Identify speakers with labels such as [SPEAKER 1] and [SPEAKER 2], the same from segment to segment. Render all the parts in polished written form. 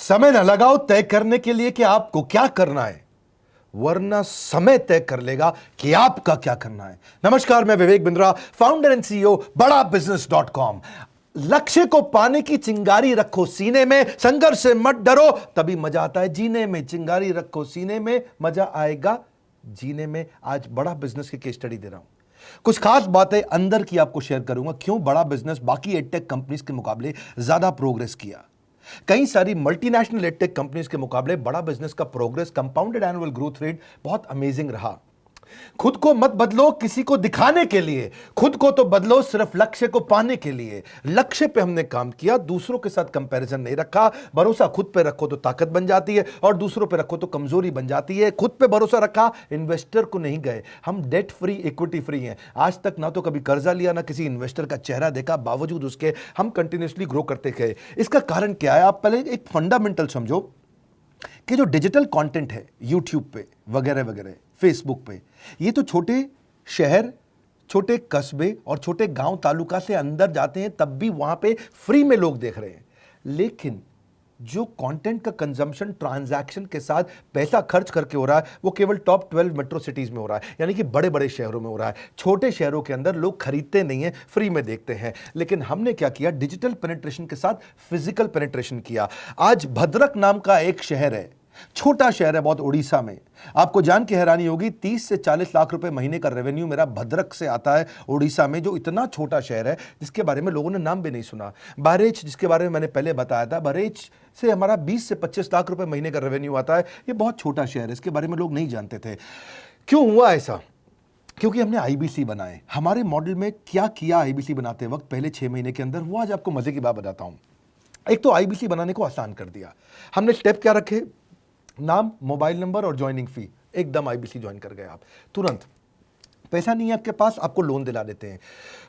[SPEAKER 1] समय न लगाओ तय करने के लिए कि आपको क्या करना है, वरना समय तय कर लेगा कि आपका क्या करना है। नमस्कार, मैं Vivek Bindra, founder and CEO बड़ा बिजनेस .com। लक्ष्य को पाने की चिंगारी रखो सीने में, संघर्ष से मत डरो, तभी मजा आता है जीने में। चिंगारी रखो सीने में, मजा आएगा जीने में। आज बड़ा बिजनेस की केस स्टडी दे रहा हूं, कुछ खास बातें अंदर की आपको शेयर करूंगा, क्यों बड़ा बिजनेस बाकी एडटेक कंपनीज के मुकाबले ज्यादा प्रोग्रेस किया। कई सारी मल्टीनेशनल एडटेक कंपनीज के मुकाबले बड़ा बिजनेस का progress, compounded annual growth rate बहुत अमेजिंग रहा। खुद को मत बदलो किसी को दिखाने के लिए, खुद को तो बदलो सिर्फ लक्ष्य को पाने के लिए। लक्ष्य पे हमने काम किया, दूसरों के साथ कंपैरिजन नहीं रखा। भरोसा खुद पे रखो तो ताकत बन जाती है, और दूसरों पे रखो तो कमजोरी बन जाती है। खुद पे भरोसा रखा, इन्वेस्टर को नहीं गए। हम डेट फ्री, इक्विटी फ्री हैं। आज तक ना तो कभी कर्जा लिया, ना किसी इन्वेस्टर का चेहरा देखा, बावजूद उसके हम कंटिन्यूसली ग्रो करते गए। इसका कारण क्या है? आप पहले एक फंडामेंटल समझो कि जो डिजिटल कंटेंट है यूट्यूब पे वगैरह वगैरह, फेसबुक पे, ये तो छोटे शहर, छोटे कस्बे और छोटे गांव तालुका से अंदर जाते हैं, तब भी वहां पे फ्री में लोग देख रहे हैं। लेकिन जो कंटेंट का कंजम्पशन ट्रांजैक्शन के साथ पैसा खर्च करके हो रहा है, वो केवल टॉप 12 मेट्रो सिटीज में हो रहा है, यानी कि बड़े बड़े शहरों में हो रहा है। छोटे शहरों के अंदर लोग खरीदते नहीं हैं, फ्री में देखते हैं। लेकिन हमने क्या किया? डिजिटल पेनिट्रेशन के साथ फिजिकल पेनिट्रेशन किया। आज भद्रक नाम का एक शहर है, छोटा शहर है बहुत, उड़ीसा में। आपको जान के हैरानी होगी, 30 से 40 लाख रुपए महीने का रेवेन्यू मेरा भद्रक से आता है, उड़ीसा में, जो इतना छोटा शहर है जिसके बारे में लोगों ने नाम भी नहीं सुना। बहरेच, जिसके बारे में मैंने पहले बताया था, बहरेच से हमारा 20 से 25 लाख रुपए महीने का रेवेन्यू आता है। ये बहुत छोटा शहर है, इसके बारे में लोग नहीं जानते थे। क्यों हुआ ऐसा? क्योंकि हमने आईबीसी बनाए। हमारे मॉडल में क्या किया आईबीसी बनाते वक्त पहले 6 महीने के अंदर, वो आज आपको मजे की बात बताता हूं। एक तो आईबीसी बनाने को आसान कर दिया। हमने स्टेप क्या रखे? नाम, मोबाइल नंबर और ज्वाइनिंग फी, एकदम आईबीसी ज्वाइन कर गए आप तुरंत। पैसा नहीं है आपके पास, आपको लोन दिला देते हैं।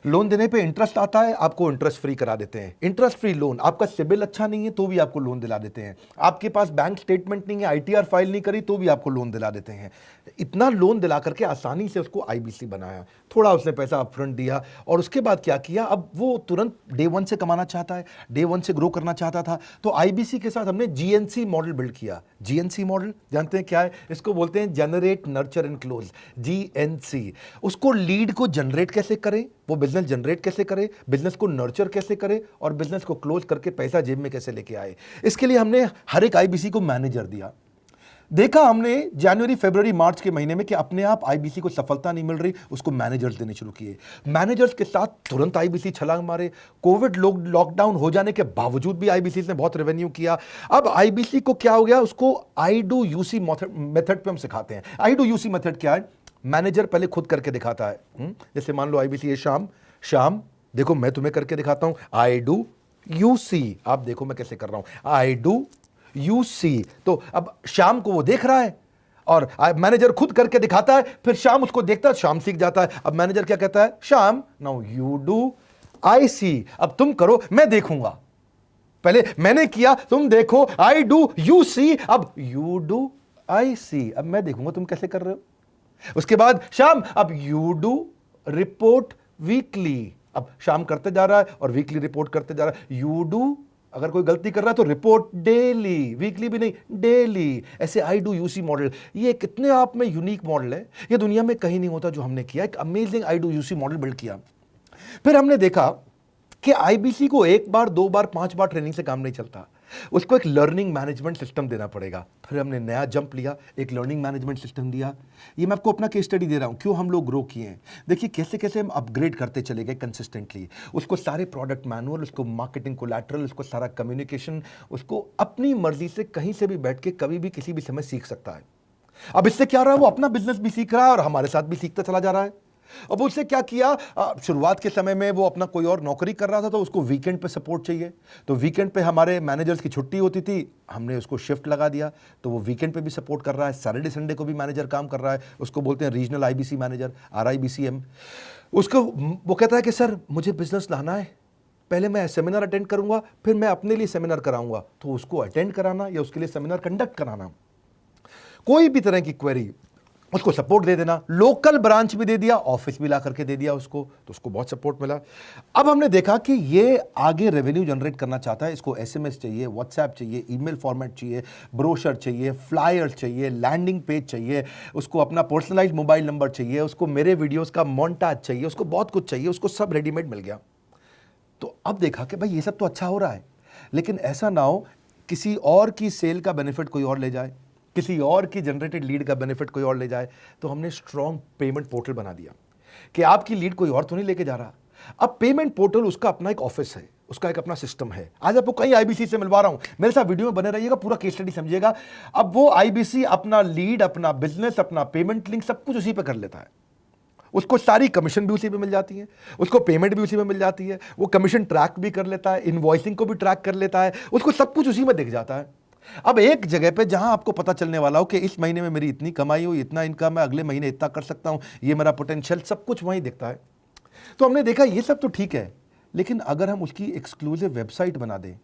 [SPEAKER 1] लोन देने पे इंटरेस्ट आता है, आपको इंटरेस्ट फ्री करा देते हैं। Interest free loan. आपका सिबिल अच्छा नहीं है तो भी आपको लोन दिला देते हैं। आपके पास बैंक स्टेटमेंट नहीं है, आईटीआर फाइल नहीं करी तो भी आपको लोन दिला देते हैं। इतना लोन दिला करके आसानी से उसको आईबीसी बनाया। थोड़ा उसने पैसा अपफ्रंट दिया, और उसके बाद क्या किया? अब वो तुरंत डे 1 से कमाना चाहता है, डे 1 से ग्रो करना चाहता था। तो आईबीसी के साथ हमने जीएनसी मॉडल बिल्ड किया। जीएनसी मॉडल जानते हैं क्या है? इसको बोलते हैं generate, nurture and close, GNC. उसको लीड को जनरेट कैसे करें, वो बिजनेस जनरेट कैसे करे, बिजनेस को नर्चर कैसे करे, और बिजनेस को क्लोज करके पैसा जेब में कैसे लेके आए। इसके लिए हमने हर एक आईबीसी को मैनेजर दिया। देखा हमने जनवरी, फरवरी, मार्च के महीने में कि अपने आप आईबीसी को सफलता नहीं मिल रही, उसको मैनेजर्स देने शुरू किए। मैनेजर्स के साथ तुरंत आईबीसी छलांग मारे। कोविड लॉकडाउन हो जाने के बावजूद भी आईबीसी ने बहुत रेवेन्यू किया। अब आईबीसी को क्या हो गया? उसको आई डू यूसी मेथड पे हम सिखाते हैं। आई डू यूसी मेथड क्या है? मैनेजर पहले खुद करके दिखाता है। जैसे मान लो आईबीसी है, शाम देखो मैं तुम्हें करके दिखाता हूं, आई डू यू सी। आप देखो मैं कैसे कर रहा हूं, आई डू यू सी। तो अब शाम को वो देख रहा है, और मैनेजर खुद करके दिखाता है, फिर शाम उसको देखता है, शाम सीख जाता है। अब मैनेजर क्या कहता है? शाम, नाउ यू डू, आई सी। अब तुम करो, मैं देखूंगा। पहले मैंने किया, तुम देखो, आई डू यू सी, अब यू डू आई सी। अब मैं देखूंगा तुम कैसे कर रहे हो। उसके बाद शाम, अब यू डू रिपोर्ट वीकली। अब शाम करते जा रहा है और वीकली रिपोर्ट करते जा रहा है। यू डू, अगर कोई गलती कर रहा है तो रिपोर्ट डेली, वीकली भी नहीं, डेली। ऐसे आई डू यूसी मॉडल, ये कितने आप में यूनिक मॉडल है, ये दुनिया में कहीं नहीं होता जो हमने किया। एक amazing I do UC model build किया। फिर हमने देखा कि आईबीसी को 1 बार, 2 बार, 5 बार ट्रेनिंग से काम नहीं चलता, उसको एक लर्निंग मैनेजमेंट सिस्टम देना पड़ेगा। फिर हमने नया जंप लिया, एक लर्निंग मैनेजमेंट सिस्टम दिया। ये मैं आपको अपना केस स्टडी दे रहा हूं, क्यों हम लोग ग्रो किए हैं। देखिए कैसे कैसे हम अपग्रेड करते चले गए कंसिस्टेंटली। उसको सारे प्रोडक्ट मैनुअल, उसको मार्केटिंग कोलैटरल, उसको सारा कम्युनिकेशन, उसको अपनी मर्जी से कहीं से भी बैठ के कभी भी किसी भी समय सीख सकता है। अब इससे क्या रहा है? वो अपना बिजनेस भी सीख रहा है और हमारे साथ भी सीखता चला जा रहा है। अब उससे क्या किया? शुरुआत के समय में वो अपना कोई और नौकरी कर रहा था, तो उसको वीकेंड पे सपोर्ट चाहिए। तो वीकेंड पे हमारे मैनेजर्स की छुट्टी होती थी, हमने उसको शिफ्ट लगा दिया, तो वो वीकेंड पे भी सपोर्ट कर रहा है। सैटरडे संडे को भी मैनेजर काम कर रहा है, उसको बोलते हैं रीजनल आईबीसी मैनेजर, RIBCM। उसको वो कहता है कि सर मुझे बिजनेस लाना है, पहले मैं सेमिनार अटेंड करूंगा, फिर मैं अपने लिए सेमिनार कराऊंगा। तो उसको अटेंड कराना या उसके लिए सेमिनार कंडक्ट कराना, कोई भी तरह की क्वेरी, उसको सपोर्ट दे देना, लोकल ब्रांच भी दे दिया, ऑफिस भी ला करके दे दिया उसको, तो उसको बहुत सपोर्ट मिला। अब हमने देखा कि ये आगे रेवेन्यू जनरेट करना चाहता है, इसको एसएमएस चाहिए, व्हाट्सएप चाहिए, ईमेल फॉर्मेट चाहिए, ब्रोशर चाहिए, फ्लायर चाहिए, लैंडिंग पेज चाहिए, उसको अपना पर्सनलाइज्ड मोबाइल नंबर चाहिए, उसको मेरे वीडियोस का मोन्टाज चाहिए, उसको बहुत कुछ चाहिए, उसको सब रेडीमेड मिल गया। तो अब देखा कि भाई ये सब तो अच्छा हो रहा है, लेकिन ऐसा ना हो किसी और की सेल का बेनिफिट कोई और ले जाए, किसी और की जनरेटेड लीड का बेनिफिट कोई और ले जाए। तो हमने स्ट्रॉन्ग पेमेंट पोर्टल बना दिया कि आपकी लीड कोई और तो नहीं लेके जा रहा। अब पेमेंट पोर्टल उसका अपना एक ऑफिस है, उसका एक अपना सिस्टम है। आज आपको कई आईबीसी से मिलवा रहा हूं, मेरे साथ वीडियो में बने रहिएगा, पूरा केस स्टडी समझिएगा। अब वो आईबीसी अपना लीड, अपना बिजनेस, अपना पेमेंट लिंक सब कुछ उसी पे कर लेता है। उसको सारी कमीशन भी उसी पे मिल जाती है, उसको पेमेंट भी उसी में मिल जाती है, वो कमीशन ट्रैक भी कर लेता है, इनवॉइसिंग को भी ट्रैक कर लेता है, उसको सब कुछ उसी में दिख जाता है। अब एक जगह पे जहां आपको पता चलने वाला हो कि इस महीने में मेरी इतनी कमाई हुई, इतना इनकम है, अगले महीने इतना कर सकता हूं, ये मेरा पोटेंशियल, सब कुछ वहीं दिखता है। तो हमने देखा ये सब तो ठीक है, लेकिन अगर हम उसकी एक्सक्लूसिव वेबसाइट बना दें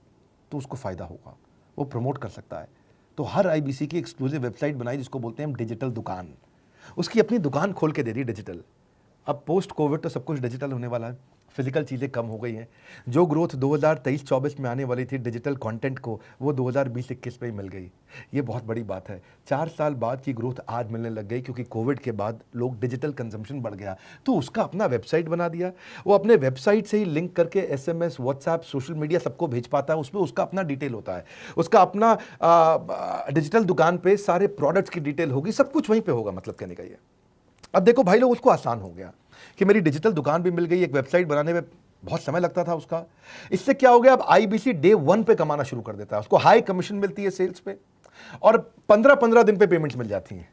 [SPEAKER 1] तो उसको फायदा होगा, वो प्रमोट कर सकता है। तो हर आईबीसी की एक्सक्लूसिव वेबसाइट बनाई, जिसको बोलते हैं हम डिजिटल दुकान। उसकी अपनी दुकान खोल के दे दी डिजिटल। अब पोस्ट कोविड तो सब कुछ डिजिटल होने वाला है, फिजिकल चीज़ें कम हो गई हैं। जो ग्रोथ 2023-24 में आने वाली थी डिजिटल कंटेंट को, वो 2020-21 में ही मिल गई। ये बहुत बड़ी बात है। 4 साल बाद की ग्रोथ आज मिलने लग गई, क्योंकि कोविड के बाद लोग डिजिटल कंजम्पशन बढ़ गया। तो उसका अपना वेबसाइट बना दिया, वो अपने वेबसाइट से ही लिंक करके एसएमएस, व्हाट्सएप, सोशल मीडिया सबको भेज पाता है। उसमें उसका अपना डिटेल होता है, उसका अपना डिजिटल दुकान पे सारे प्रोडक्ट्स की डिटेल होगी, सब कुछ वहीं पर होगा। मतलब कहने का ये, अब देखो भाई लोग, उसको आसान हो गया कि मेरी डिजिटल दुकान भी मिल गई। एक वेबसाइट बनाने में बहुत समय लगता था उसका। इससे क्या हो गया, अब आईबीसी डे 1 पे कमाना शुरू कर देता है। उसको हाई कमीशन मिलती है सेल्स पे, और 15-15 दिन पे पेमेंट्स मिल जाती हैं।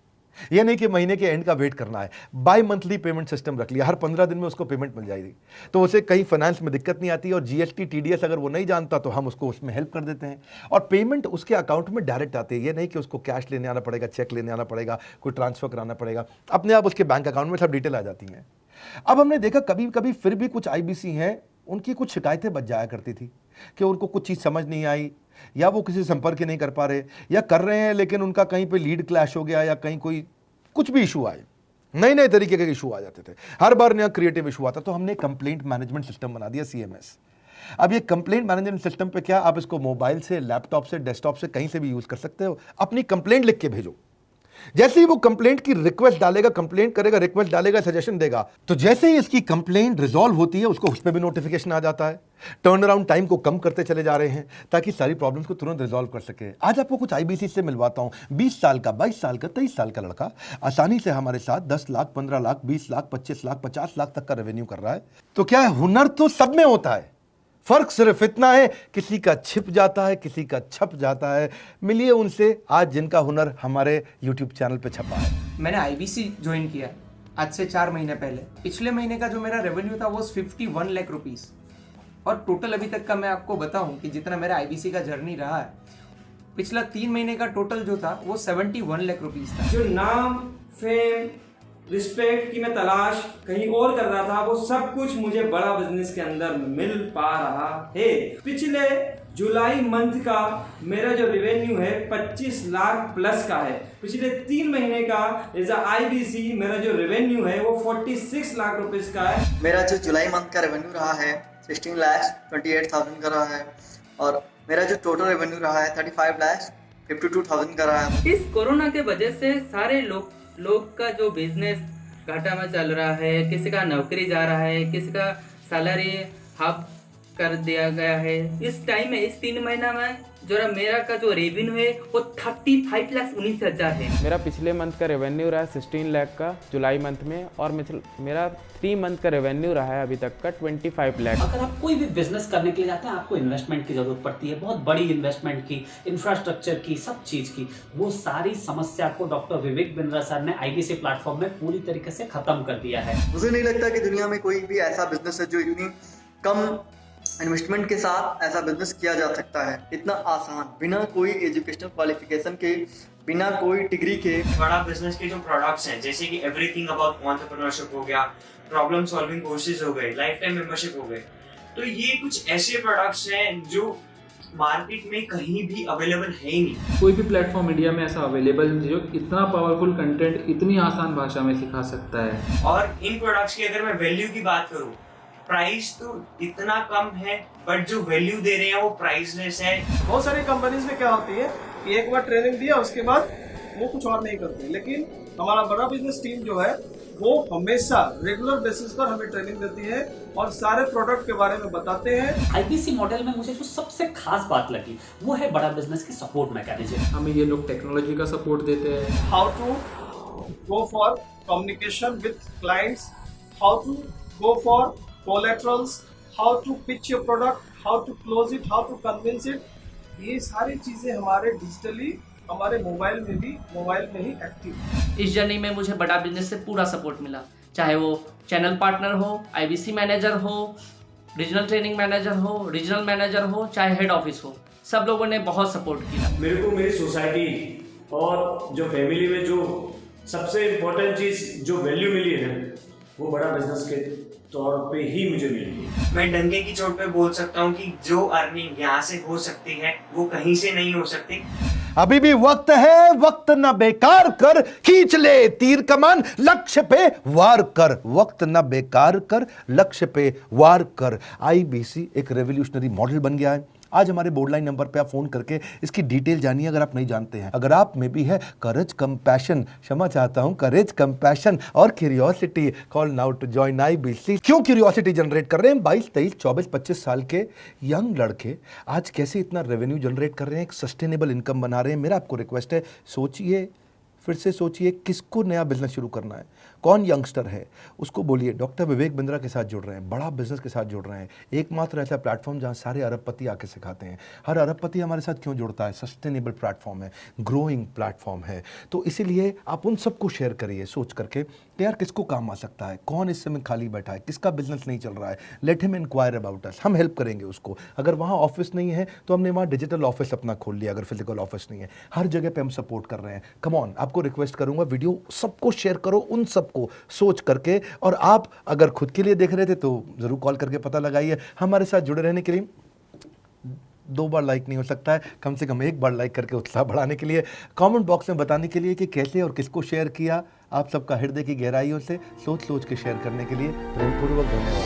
[SPEAKER 1] ये नहीं कि महीने के एंड का वेट करना है, बाई मंथली पेमेंट सिस्टम रख लिया, हर 15 दिन में उसको पेमेंट मिल जाएगी। तो उसे कहीं फाइनेंस में दिक्कत नहीं आती, और जीएसटी, टीडीएस अगर वो नहीं जानता तो हम उसको उसमें हेल्प कर देते हैं, और पेमेंट उसके अकाउंट में डायरेक्ट आती है। ये नहीं कि उसको कैश लेने आना पड़ेगा, चेक लेने आना पड़ेगा, कोई ट्रांसफर कराना पड़ेगा, अपने आप उसके बैंक अकाउंट में सब डिटेल आ जाती हैं। अब हमने देखा कभी कभी फिर भी कुछ आईबीसी हैं, उनकी कुछ शिकायतें बच जाया करती थी कि उनको कुछ चीज़ समझ नहीं आई, या वो किसी संपर्क नहीं कर पा रहे, या कर रहे हैं लेकिन उनका कहीं पे लीड क्लैश हो गया, या कहीं कोई कुछ भी इशू आए, नए नए तरीके के इशू आ जाते थे, हर बार नया क्रिएटिव इशू आता। तो हमने कंप्लेंट मैनेजमेंट सिस्टम बना दिया, सीएमएस। अब ये कंप्लेंट मैनेजमेंट सिस्टम पे क्या, आप इसको मोबाइल से, लैपटॉप से, डेस्कटॉप से, कहीं से भी यूज कर सकते हो। अपनी कंप्लेंट लिख के भेजो, जैसे ही वो कंप्लेंट की रिक्वेस्ट डालेगा, कंप्लेंट करेगा, रिक्वेस्ट डालेगा, सजेशन देगा, तो जैसे ही इसकी कंप्लेंट रिजॉल्व होती है उसको उस पर भी नोटिफिकेशन आ जाता है। टर्न अराउंड टाइम को कम करते चले जा रहे हैं ताकि सारी प्रॉब्लम्स को तुरंत रिजॉल्व कर सके। आज आपको कुछ आईबीसी से मिलवाता हूं। 20 साल का, 22 साल का, 23 साल का लड़का आसानी से हमारे साथ 10 लाख, 15 लाख, 20 लाख, 25 लाख, 50 लाख तक का रेवेन्यू कर रहा है। तो क्या है, हुनर तो सब में होता है, फर्क सिर्फ इतना है किसी का छिप जाता है, किसी का छप जाता है। मिलिए उनसे आज जिनका हुनर हमारे YouTube चैनल पे छपा है।
[SPEAKER 2] मैंने आईबीसी ज्वाइन किया आज से 4 महीने पहले। पिछले महीने का जो मेरा रेवेन्यू था वो 51 लाख रुपीस, और टोटल अभी तक का मैं आपको बताऊं कि जितना मेरा आईबीसी का जर्नी रहा है, पिछला 3 महीने का टोटल जो था वो 71 लाख रुपीस था।
[SPEAKER 3] जो नाम, फेम, रिस्पेक्ट की मैं तलाश कहीं और कर रहा था, वो सब कुछ मुझे बड़ा बिजनेस के अंदर मिल पा रहा है। पिछले जुलाई मंथ का मेरा जो रेवेन्यू है 25 लाख प्लस का है। पिछले 3 महीने का एज आईबीसी मेरा जो रेवेन्यू है वो 46 लाख रुपीस का है।
[SPEAKER 4] मेरा जो जुलाई मंथ का रेवेन्यू रहा है 16 लाख 28,000 का रहा है, और मेरा जो टोटल रेवेन्यू रहा है 35 लाख 52,000 का रहा है।
[SPEAKER 5] इस कोरोना के वजह से सारे लोग का जो बिजनेस घाटा में चल रहा है, किसी का नौकरी जा रहा है, किसी का सैलरी हाफ कर दिया गया है। इस टाइम में, इस 3 महीना में जो मेरा का जो रेवेन्यू है वो 35,19,000 है।
[SPEAKER 6] मेरा पिछले मंथ का रेवेन्यू रहा है 16 लाख का जुलाई मंथ में, और मेरा 3 मंथ का रेवेन्यू रहा है अभी तक का 25 लाख।
[SPEAKER 7] अगर आप कोई भी बिजनेस करने के लिए जाते हैं, आपको इन्वेस्टमेंट की जरूरत पड़ती है, बहुत बड़ी इन्वेस्टमेंट की, इंफ्रास्ट्रक्चर की, सब चीज की। वो सारी समस्या को डॉक्टर विवेक बिंद्रा सर ने आईबीसी प्लेटफॉर्म में पूरी तरीके से खत्म कर दिया है।
[SPEAKER 4] मुझे नहीं लगता कि दुनिया में कोई भी ऐसा बिजनेस है जो इतनी कम इन्वेस्टमेंट के साथ ऐसा बिजनेस किया जा सकता है, इतना आसान, बिना कोई एजुकेशनल क्वालिफिकेशन के, बिना कोई डिग्री के।
[SPEAKER 3] बड़ा बिजनेस के जो प्रोडक्ट्स हैं, जैसे कि एवरीथिंग अबाउट एंटरप्रेन्योरशिप हो गया, प्रॉब्लम सॉल्विंग कोर्सेज हो गए, लाइफ टाइम मेंबरशिप हो गए, तो ये कुछ ऐसे प्रोडक्ट्स हैं जो मार्केट में कहीं भी अवेलेबल है ही नहीं।
[SPEAKER 8] कोई भी प्लेटफॉर्म इंडिया में ऐसा अवेलेबल नहीं जो इतना पावरफुल कंटेंट इतनी आसान भाषा में सिखा सकता है।
[SPEAKER 3] और इन प्रोडक्ट्स की अगर मैं वैल्यू की बात करूं, प्राइस तो इतना कम है बट जो वैल्यू दे रहे हैं वो प्राइसलेस है।
[SPEAKER 9] बहुत सारी कंपनीज में क्या होती है कि एक बार ट्रेनिंग दिया उसके बाद वो कुछ और नहीं करते, लेकिन हमारा बड़ा बिजनेस टीम जो है वो हमेशा रेगुलर बेसिस पर हमें ट्रेनिंग देती है और सारे प्रोडक्ट के बारे में बताते हैं।
[SPEAKER 7] आईबीसी मॉडल में मुझे जो सबसे खास बात लगी वो है बड़ा बिजनेस की सपोर्ट मैकेनिज्म।
[SPEAKER 8] हमें ये लोग टेक्नोलॉजी का सपोर्ट देते हैं।
[SPEAKER 9] How to go for communication with clients, how to go for collaterals, how to pitch your product, how to close it, how to convince it, ये सारी चीजें हमारे डिजिटली हमारे मोबाइल में ही एक्टिव है।
[SPEAKER 10] इस जर्नी में मुझे बड़ा बिजनेस से पूरा सपोर्ट मिला, चाहे वो चैनल पार्टनर हो, आईबीसी मैनेजर हो, रीजनल ट्रेनिंग मैनेजर हो, रीजनल मैनेजर हो, चाहे हेड ऑफिस हो, सब लोगों ने बहुत सपोर्ट किया।
[SPEAKER 11] मेरे को मेरी सोसाइटी और जो फैमिली में जो सबसे इम्पोर्टेंट चीज़ जो वैल्यू मिली है वो बड़ा बिजनेस के तौर पे ही मुझे मिली है।
[SPEAKER 3] मैं डंके की चोट पे बोल सकता हूँ कि जो अर्निंग यहाँ से हो सकती है वो कहीं से नहीं हो सकती।
[SPEAKER 1] अभी भी वक्त है, वक्त न बेकार कर, खींच ले तीर कमान, लक्ष्य पे वार कर, वक्त न बेकार कर, लक्ष्य पे वार कर। आईबीसी एक रेवोल्यूशनरी मॉडल बन गया है। आज हमारे बोर्ड लाइन नंबर पे आप फोन करके इसकी डिटेल जानिए अगर आप नहीं जानते हैं। अगर आप में भी है करेज, कंपैशन, क्षमा चाहता हूं, करेज, कंपैशन और curiosity, call now to join IBC. क्यों क्यूरियोसिटी जनरेट कर रहे हैं? 22, 23, 24, 25 साल के यंग लड़के आज कैसे इतना रेवेन्यू जनरेट कर रहे हैं, एक सस्टेनेबल इनकम बना रहे हैं। मेरा आपको रिक्वेस्ट है, सोचिए, फिर से सोचिए, किसको नया बिजनेस शुरू करना है, कौन यंगस्टर है, उसको बोलिए डॉक्टर विवेक बिंद्रा के साथ जुड़ रहे हैं, बड़ा बिजनेस के साथ जुड़ रहे हैं। एकमात्र ऐसा प्लेटफॉर्म जहां सारे अरबपति आके सिखाते हैं। हर अरबपति हमारे साथ क्यों जुड़ता है? सस्टेनेबल प्लेटफॉर्म है, ग्रोइंग प्लेटफॉर्म है। तो इसीलिए आप उन सबको शेयर करिए सोच करके कि यार किसको काम आ सकता है, कौन इस समय खाली बैठा है, किसका बिजनेस नहीं चल रहा है, let him enquire about us, हम हेल्प करेंगे उसको। अगर वहाँ ऑफिस नहीं है तो हमने वहाँ डिजिटल ऑफिस अपना खोल लिया, अगर फिजिकल ऑफिस नहीं है, हर जगह पे हम सपोर्ट कर रहे हैं। कम ऑन, आपको रिक्वेस्ट करूंगा वीडियो सबको शेयर करो, उन सबको सोच करके। और आप अगर खुद के लिए देख रहे थे तो जरूर कॉल करके पता लगाइए। हमारे साथ जुड़े रहने के लिए 2 बार लाइक नहीं हो सकता है, कम से कम 1 बार लाइक करके उत्साह बढ़ाने के लिए, कमेंट बॉक्स में बताने के लिए कि कैसे और किसको शेयर किया। आप सबका हृदय की गहराइयों से सोच सोच के शेयर करने के लिए प्रेमपूर्वक धन्यवाद।